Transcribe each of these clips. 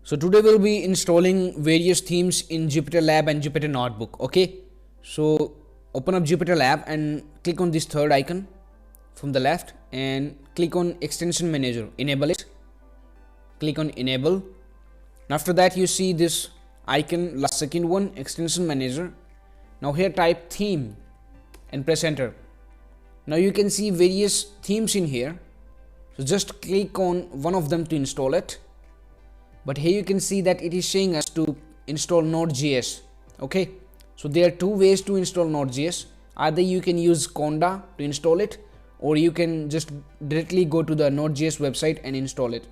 So today we'll be installing various themes in Jupyter Lab and Jupyter Notebook. Okay, so open up Jupyter Lab and click on this third icon from the left and click on Extension Manager. Enable it. Click on Enable. After that you see this icon, last second one, Extension Manager. Now here type theme and press enter. Now you can see various themes in here. So just click on one of them to install it. But here you can see that it is saying us to install Nodejs. Okay, so there are two ways to install Nodejs. Either you can use Conda to install it, or you can just directly go to the Nodejs website and install it.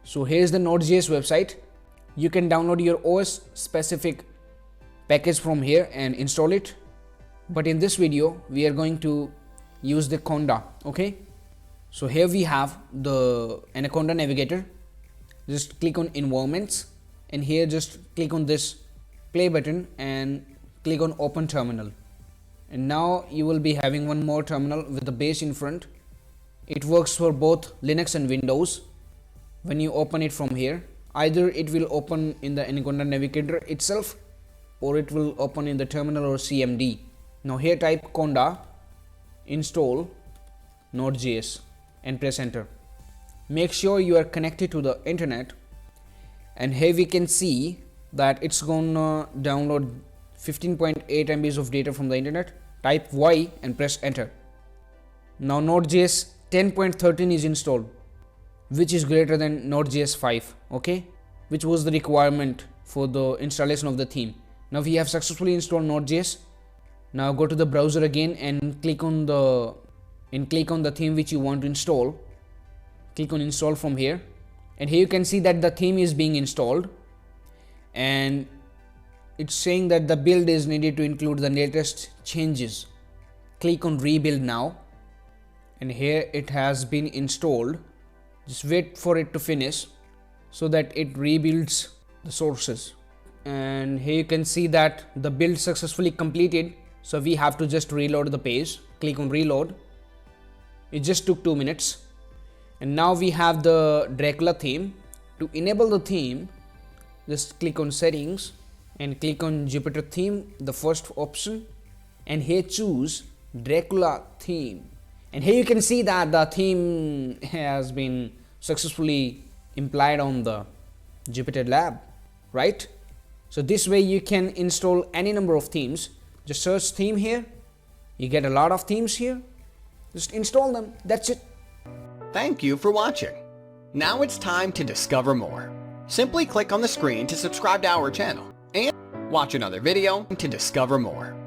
So here's the Nodejs website. You can download your OS specific package from here and install it. But in this video, we are going to use the Conda. Okay, so here we have the Anaconda Navigator. Just click on environments and here just click on this play button and click on open terminal. And now you will be having one more terminal with the base in front. It works for both Linux and Windows. When you open it from here, either it will open in the Anaconda Navigator itself, or it will open in the terminal or CMD. Now here type conda install Nodejs and press enter. Make sure you are connected to the internet, and here we can see that it's gonna download 15.8 MB of data from the internet. Type Y and press enter. Now Nodejs 10.13 is installed, which is greater than Nodejs 5, okay, which was the requirement for the installation of the theme. Now we have successfully installed Nodejs. Now go to the browser again and click on the theme which you want to install. Click on install from here, and here you can see that the theme is being installed, and it's saying that the build is needed to include the latest changes. Click on rebuild now, and here it has been installed. Just wait for it to finish so that it rebuilds the sources. And here you can see that the build successfully completed, so we have to just reload the page. Click on reload. It just took 2 minutes. And now we have the Dracula theme. To enable the theme, just click on settings and click on Jupyter theme, the first option, and here choose Dracula theme. And here you can see that the theme has been successfully implied on the Jupyter Lab, right? So this way you can install any number of themes. Just search theme here. You get a lot of themes here. Just install them. That's it. Thank you for watching. Now it's time to discover more. Simply click on the screen to subscribe to our channel and watch another video to discover more.